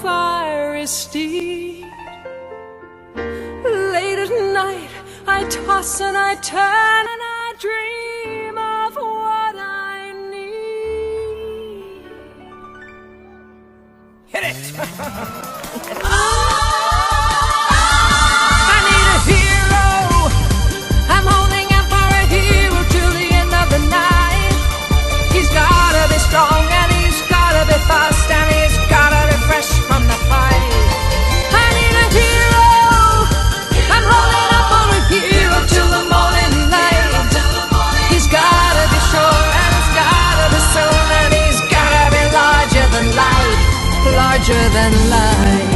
fiery steed. Late at night, I toss and I turn and I dream of what I need. Hit it! I need a hero. I'm holding out for a hero till the end of the night. He's gotta be strong and he's gotta be fast and he's gotta be fresh from the fight. I need a hero. I'm holding out for a hero till the morning light. He's gotta be sure and he's gotta be soon and he's gotta be larger than life, larger than life.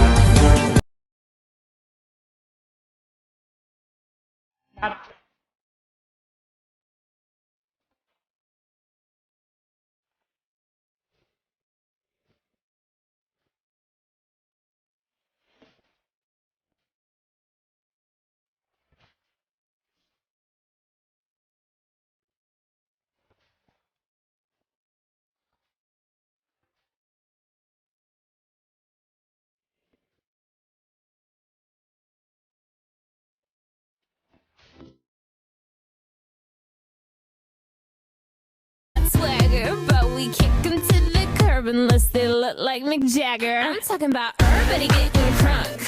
Swagger, but we kick them to the curb unless they look like Mick Jagger. I'm talking about everybody getting crunk,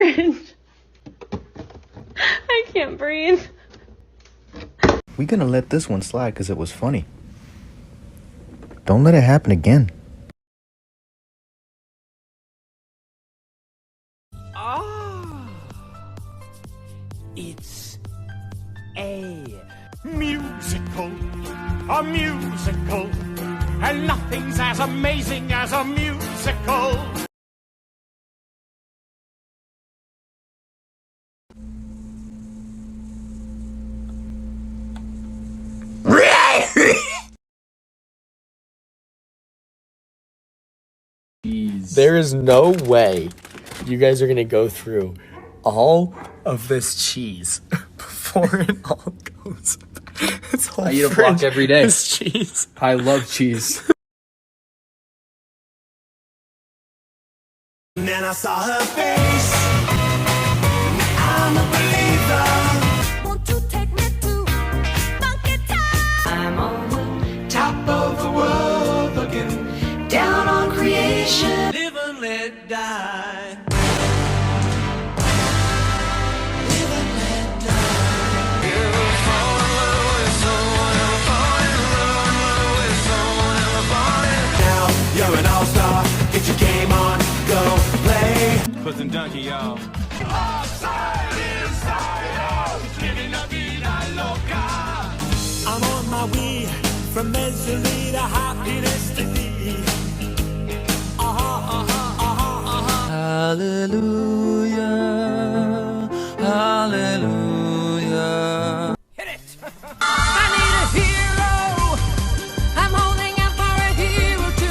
crunk. I can't breathe. We gonna let this one slide because it was funny. Don't let it happen again. It's a musical, and nothing's as amazing as a musical. There is no way you guys are gonna go through all of this cheese before it all goes. This whole I eat a block every day. This cheese. I love cheese. And then I saw her face. I'm a believer. Won't you take me to funky town? I'm on the Top of the world, looking down on creation. live and let die. Now you're an all-star. Get your game on, go play. Puss donkey, y'all. I'm on my way from misery to happiness to thee. Hallelujah. Hallelujah. I need a hero. I'm holding out for a hero to.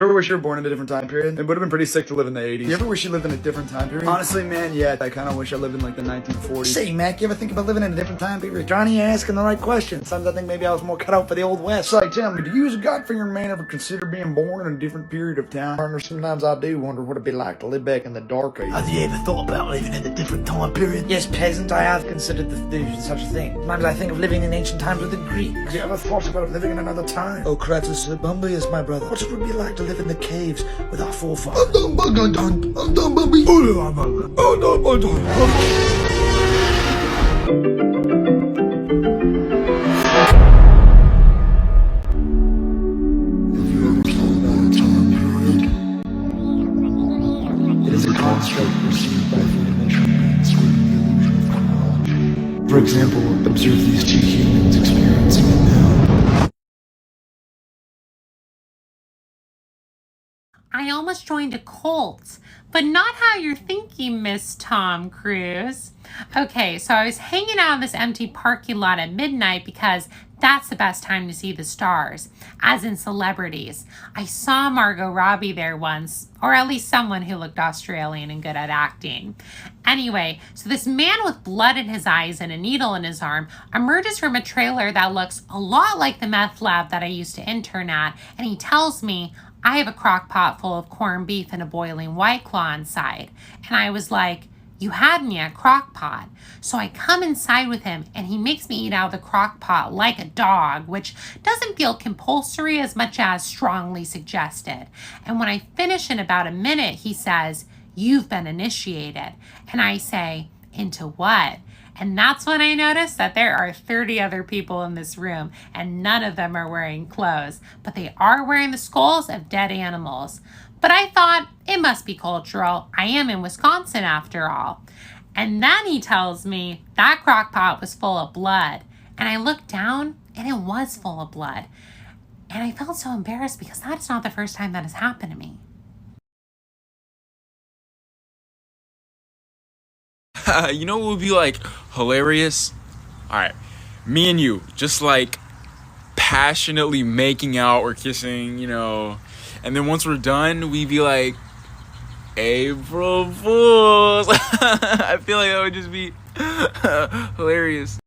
You ever wish you were born in a different time period? It would have been pretty sick to live in the 80s. You ever wish you lived in a different time period? Honestly, man, yeah. I kind of wish I lived in like the 1940s. Say, Mac, you ever think about living in a different time period? Johnny, you're asking the right question. Sometimes I think maybe I was more cut out for the old west. So, tell me, do you as a God-fearing man ever consider being born in a different period of time? Partner, sometimes I do wonder what it'd be like to live back in the dark ages. Have you ever thought about living in a different time period? Yes, peasant, I have considered such a thing. Sometimes I think of living in ancient times with the Greeks. Have you ever thought about living in another time? Oh, Kratos, Bumby is my brother. What would it be like to live in the caves with our forefathers? It is a construct received by three-dimensional beings with the illusion of chronology. For example, observe these two humans experiencing it now. I almost joined a cult, but not how you're thinking, Miss Tom Cruise. Okay, so I was hanging out in this empty parking lot at midnight because That's the best time to see the stars, as in celebrities. I saw Margot Robbie there once, or at least someone who looked Australian and good at acting. Anyway, so this man with blood in his eyes and a needle in his arm emerges from a trailer that looks a lot like the meth lab that I used to intern at, and he tells me I have a crock pot full of corned beef and a boiling White Claw inside. And I was like, you had me at crock pot. So I come inside with him and he makes me eat out of the crock pot like a dog, which doesn't feel compulsory as much as strongly suggested. And when I finish in about a minute, he says, you've been initiated. And I say, into what? And that's when I notice that there are 30 other people in this room and none of them are wearing clothes, but they are wearing the skulls of dead animals. But I thought it must be cultural. I am in Wisconsin after all. And then he tells me that crock pot was full of blood. And I looked down and it was full of blood. And I felt so embarrassed because that's not the first time that has happened to me. You know what would be like hilarious? Alright, me and you just like passionately making out or kissing, you know, and then once we're done, we'd be like, April Fools. I feel like that would just be hilarious.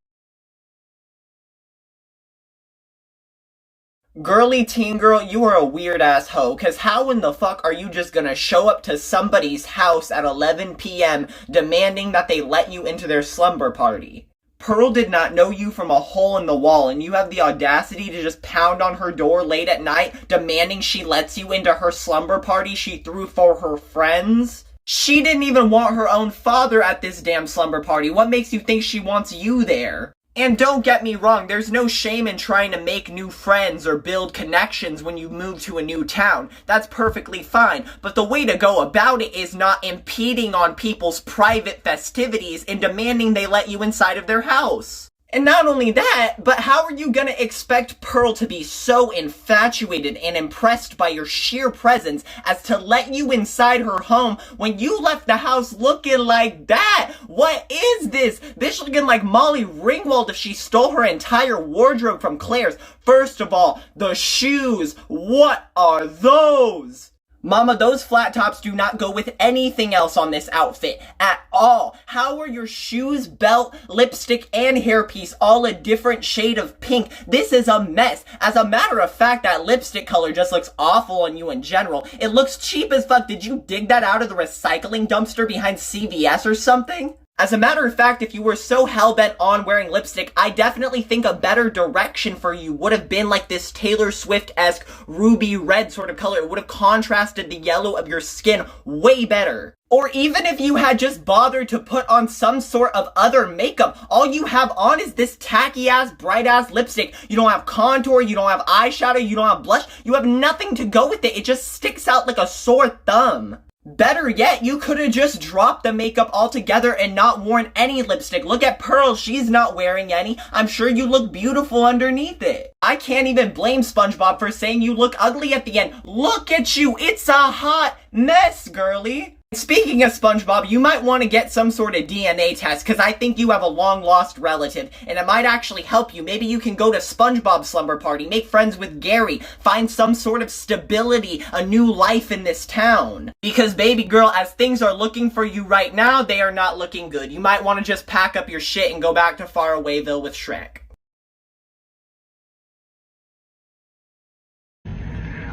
Girly teen girl, you are a weird ass hoe, cause how in the fuck are you just gonna show up to somebody's house at 11 p.m. demanding that they let you into their slumber party? Pearl did not know you from a hole in the wall, and you have the audacity to just pound on her door late at night demanding she lets you into her slumber party she threw for her friends? She didn't even want her own father at this damn slumber party. What makes you think she wants you there? And don't get me wrong, there's no shame in trying to make new friends or build connections when you move to a new town. That's perfectly fine, but the way to go about it is not impeding on people's private festivities and demanding they let you inside of their house. And not only that, but how are you gonna expect Pearl to be so infatuated and impressed by your sheer presence as to let you inside her home when you left the house looking like that? What is this? This looking like Molly Ringwald if she stole her entire wardrobe from Claire's. First of all, the shoes. What are those? Mama, those flat tops do not go with anything else on this outfit at all. How are your shoes, belt, lipstick, and hairpiece all a different shade of pink? This is a mess. As a matter of fact, that lipstick color just looks awful on you in general. It looks cheap as fuck. Did you dig that out of the recycling dumpster behind CVS or something? As a matter of fact, if you were so hell-bent on wearing lipstick, I definitely think a better direction for you would have been like this Taylor Swift-esque ruby red sort of color. It would have contrasted the yellow of your skin way better. Or even if you had just bothered to put on some sort of other makeup, all you have on is this tacky-ass, bright-ass lipstick. You don't have contour, you don't have eyeshadow, you don't have blush, you have nothing to go with it. It just sticks out like a sore thumb. Better yet, you could have just dropped the makeup altogether and not worn any lipstick. Look at Pearl, she's not wearing any. I'm sure you look beautiful underneath it. I can't even blame SpongeBob for saying you look ugly at the end. Look at you, it's a hot mess, girly. Speaking of SpongeBob, you might want to get some sort of DNA test because I think you have a long-lost relative and it might actually help you. Maybe you can go to SpongeBob's slumber party, make friends with Gary, find some sort of stability, a new life in this town. Because baby girl, as things are looking for you right now, they are not looking good. You might want to just pack up your shit and go back to Farawayville with Shrek.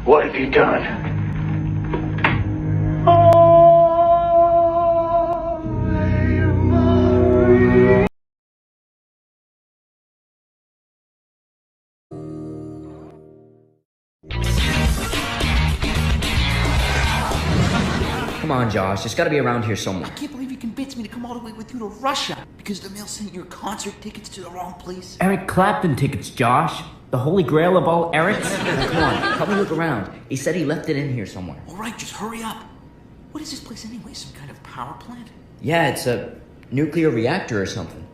What have you done? Come on, Josh. It's gotta be around here somewhere. I can't believe you convinced me to come all the way with you to Russia because the mail sent your concert tickets to the wrong place. Eric Clapton tickets, Josh. The holy grail of all Erics. Come on, help me look around. He said he left it in here somewhere. All right, just hurry up. What is this place anyway? Some kind of power plant? Yeah, it's a nuclear reactor or something.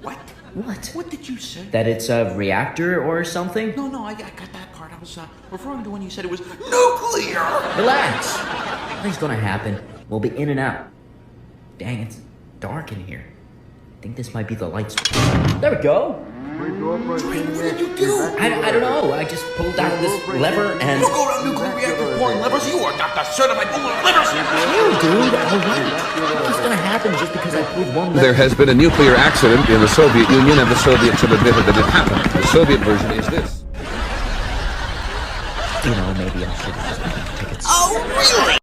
What? What? What did you say? That it's a reactor or something? No, I got that part. I was referring to when you said it was nuclear. Relax. Nothing's gonna happen. We'll be in and out. Dang, it's dark in here. I think this might be the lights. There we go. What did you do? I don't know. I just pulled down this lever and... You go around nuclear reactor pulling levers? You are not the certified puller of levers! Chill, dude. All right. What's gonna happen just because I pulled one lever? There has been a nuclear accident in the Soviet Union, and the Soviets have admitted that it happened. The Soviet version is this. You know, maybe I should have just bought tickets. Oh, really?